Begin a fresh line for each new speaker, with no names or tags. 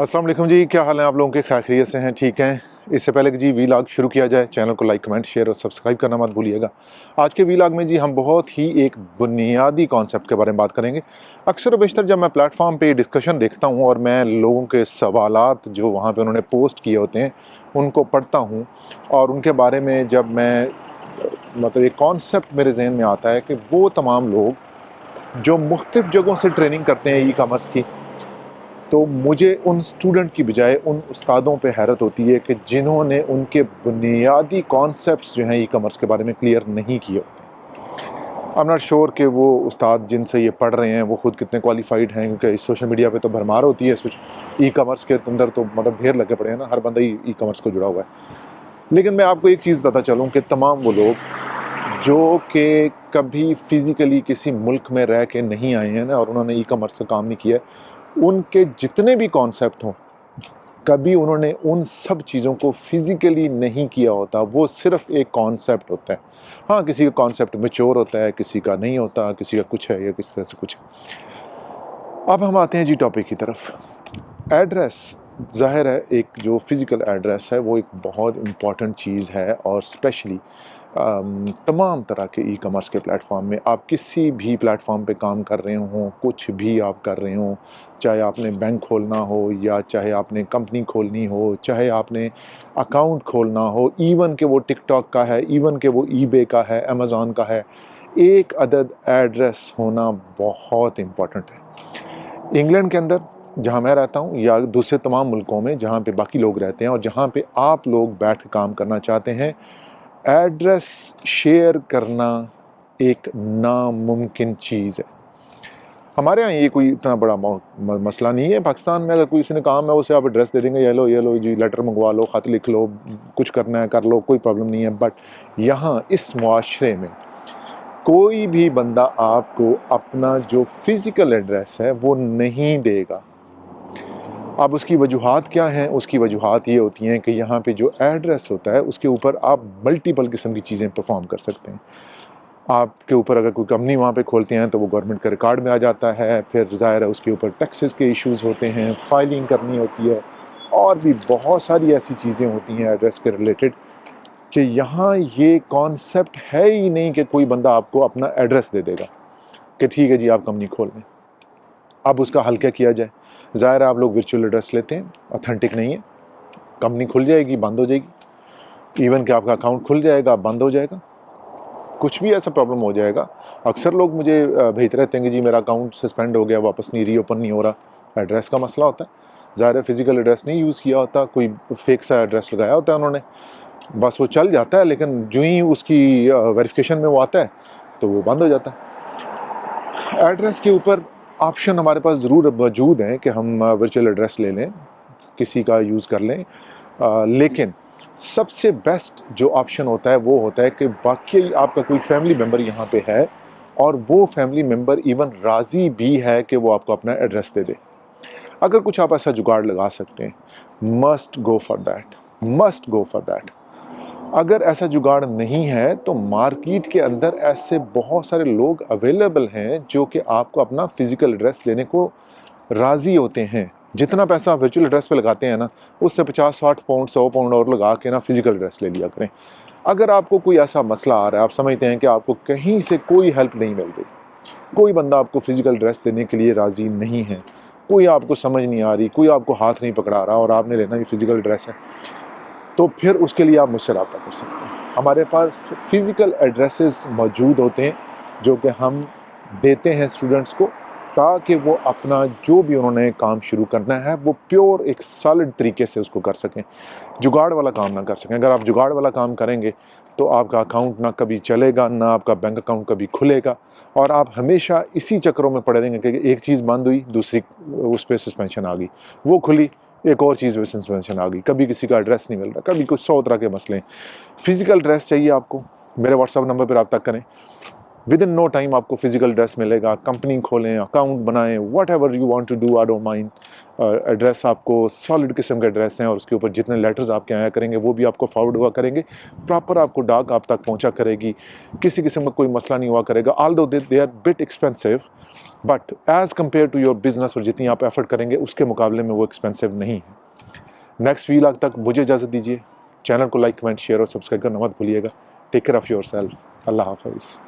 अस्सलाम वालेकुम जी, क्या हाल है आप लोगों के? खैरियत से हैं? ठीक हैं? इससे पहले कि जी वीलॉग शुरू किया जाए, चैनल को लाइक कमेंट शेयर और सब्सक्राइब करना मत भूलिएगा। आज के वीलॉग में जी हम बहुत ही एक बुनियादी कॉन्सेप्ट के बारे में बात करेंगे। अक्सर व बेशतर जब मैं प्लेटफॉर्म पे डिस्कशन देखता हूँ और मैं लोगों के सवालात जो वहाँ पे उन्होंने पोस्ट किए होते हैं उनको पढ़ता हूँ, और उनके बारे में जब मैं मतलब एक कॉन्सेप्ट मेरे जहन में आता है कि वो तमाम लोग जो मुख्तलिफ़ जगहों से ट्रेनिंग करते हैं ई कामर्स की, तो मुझे उन स्टूडेंट की बजाय उन उस्तादों पे हैरत होती है कि जिन्होंने उनके बुनियादी कॉन्सेप्ट्स जो हैं ई कॉमर्स के बारे में क्लियर नहीं किए होते। आई एम नॉट श्योर कि वो उस्ताद जिनसे ये पढ़ रहे हैं वो खुद कितने क्वालिफाइड हैं, क्योंकि सोशल मीडिया पे तो भरमार होती है ई कॉमर्स के अंदर, तो मतलब ढेर लगे पड़े हैं ना, हर बंदा ई कॉमर्स को जुड़ा हुआ है। लेकिन मैं आपको एक चीज़ बताता चलूँ कि तमाम वो लोग जो कि कभी फ़िज़िकली किसी मुल्क में रह के नहीं आए हैं ना, और उन्होंने ई कॉमर्स का काम नहीं किया है, उनके जितने भी कॉन्सेप्ट हों, कभी उन्होंने उन सब चीज़ों को फिज़िकली नहीं किया होता। वो सिर्फ़ एक कॉन्सेप्ट होता है। हाँ, किसी का कॉन्सेप्ट मैच्योर होता है, किसी का नहीं होता, किसी का कुछ है या किस तरह से कुछ है। अब हम आते हैं जी टॉपिक की तरफ। एड्रेस, ज़ाहिर है एक जो फ़िज़िकल एड्रेस है वो एक बहुत इम्पॉर्टेंट चीज़ है, और स्पेशली तमाम तरह के ई कॉमर्स के प्लेटफॉर्म में, आप किसी भी प्लेटफॉर्म पे काम कर रहे हों, कुछ भी आप कर रहे हों, चाहे आपने बैंक खोलना हो या चाहे आपने कंपनी खोलनी हो, चाहे आपने अकाउंट खोलना हो, इवन कि वो टिकटॉक का है, इवन कि वो ईबे का है, अमेज़ॉन का है, एक अदद एड्रेस होना बहुत इम्पॉर्टेंट है। इंग्लैंड के अंदर जहाँ मैं रहता हूँ या दूसरे तमाम मुल्कों में जहाँ पे बाकी लोग रहते हैं और जहाँ पे आप लोग बैठ के काम करना चाहते हैं, एड्रेस शेयर करना एक नामुमकिन चीज़ है। हमारे यहाँ ये कोई इतना बड़ा मसला नहीं है। पाकिस्तान में अगर कोई किसी ने काम है उसे आप एड्रेस दे देंगे, ये लो जी, लेटर मंगवा लो, ख़त लिख लो, कुछ करना है कर लो, कोई प्रॉब्लम नहीं है। बट यहाँ इस मुआशरे में कोई भी बंदा आपको अपना जो फ़िज़िकल एड्रेस है वो नहीं देगा। अब उसकी वजूहात क्या हैं? उसकी वजूहात ये होती हैं कि यहाँ पे जो एड्रेस होता है उसके ऊपर आप मल्टीपल किस्म की चीज़ें परफॉर्म कर सकते हैं। आपके ऊपर अगर कोई कंपनी वहाँ पे खोलते हैं तो वो गवर्नमेंट के रिकॉर्ड में आ जाता है, फिर ज़ाहिर है उसके ऊपर टैक्सेस के इश्यूज़ होते हैं, फाइलिंग करनी होती है, और भी बहुत सारी ऐसी चीज़ें होती हैं एड्रेस के रिलेटेड कि यहाँ ये कॉन्सेप्ट है ही नहीं कि कोई बंदा आपको अपना एड्रेस दे देगा कि ठीक है जी आप कंपनी खोल लें। अब उसका हल क्या किया जाए? ज़ाहिर है आप लोग वर्चुअल एड्रेस लेते हैं, ऑथेंटिक नहीं है, कंपनी खुल जाएगी, बंद हो जाएगी, इवन कि आपका अकाउंट खुल जाएगा, बंद हो जाएगा, कुछ भी ऐसा प्रॉब्लम हो जाएगा। अक्सर लोग मुझे भेजते रहते हैं कि जी मेरा अकाउंट सस्पेंड हो गया, वापस नहीं रीओपन नहीं हो रहा। एड्रेस का मसला होता है। ज़ाहिर है फ़िज़िकल एड्रेस नहीं यूज़ किया होता, कोई फेक सा एड्रेस लगाया होता है उन्होंने, बस वो चल जाता है, लेकिन जो ही उसकी वेरिफिकेशन में वो आता है तो वो बंद हो जाता है। एड्रेस के ऊपर ऑप्शन हमारे पास ज़रूर मौजूद हैं कि हम वर्चुअल एड्रेस ले लें, किसी का यूज़ कर लें, लेकिन सबसे बेस्ट जो ऑप्शन होता है वो होता है कि वाकई आपका कोई फैमिली मेम्बर यहाँ पे है और वो फैमिली मेम्बर इवन राज़ी भी है कि वो आपको अपना एड्रेस दे दे। अगर कुछ आप ऐसा जुगाड़ लगा सकते हैं, must go for that, must go for that. अगर ऐसा जुगाड़ नहीं है तो मार्केट के अंदर ऐसे बहुत सारे लोग अवेलेबल हैं जो कि आपको अपना फ़िज़िकल एड्रेस देने को राज़ी होते हैं। जितना पैसा आप वर्चुअल एड्रेस पे लगाते हैं ना, उससे 50-60 पाउंड 100 पाउंड और लगा के ना फ़िज़िकल एड्रेस ले लिया करें। अगर आपको कोई ऐसा मसला आ रहा है, आप समझते हैं कि आपको कहीं से कोई हेल्प नहीं मिल रही, कोई बंदा आपको फ़िज़िकल एड्रेस देने के लिए राज़ी नहीं है, कोई आपको समझ नहीं आ रही, कोई आपको हाथ नहीं पकड़ा रहा और आपने लेना भी फ़िज़िकल एड्रेस है, तो फिर उसके लिए आप मुझसे रब्ता कर सकते हैं। हमारे पास फ़िज़िकल एड्रेसेस मौजूद होते हैं जो कि हम देते हैं स्टूडेंट्स को, ताकि वो अपना जो भी उन्होंने काम शुरू करना है वो प्योर एक सॉलिड तरीके से उसको कर सकें, जुगाड़ वाला काम ना कर सकें। अगर आप जुगाड़ वाला काम करेंगे तो आपका अकाउंट ना कभी चलेगा, ना आपका बैंक अकाउंट कभी खुलेगा, और आप हमेशा इसी चक्करों में पड़े रहेंगे कि एक चीज़ बंद हुई, दूसरी उस पर सस्पेंशन आ गई, वो खुली, एक और चीज़ में सस्पेंशन आ गई, कभी किसी का एड्रेस नहीं मिल रहा, कभी कुछ 100 तरह के मसले हैं। फ़िज़िकल एड्रेस चाहिए आपको, मेरे व्हाट्सएप नंबर पर रब्ता करें, विद इन नो टाइम आपको फ़िज़िकल एड्रेस मिलेगा। कंपनी खोलें, अकाउंट बनाएं, whatever you want to do, I don't mind. Address आपको सॉलिड किस्म के एड्रेस हैं और उसके ऊपर जितने लेटर्स आपके आया करेंगे वो भी आपको फॉरवर्ड हुआ करेंगे, प्रॉपर आपको डाक आप तक पहुंचा करेगी, किसी किस्म का कोई मसला नहीं हुआ करेगा। Although they are bit expensive, but as compare to your business اور جتنی آپ ایفرٹ کریں گے اس کے مقابلے میں وہ ایکسپینسو نہیں ہے. نیکسٹ ویلاگ تک مجھے اجازت دیجیے. چینل کو لائک کمنٹ شیئر اور سبسکرائب کرنا مت بھولیے گا. ٹیک کیئر آف یور سیلف. اللہ حافظ.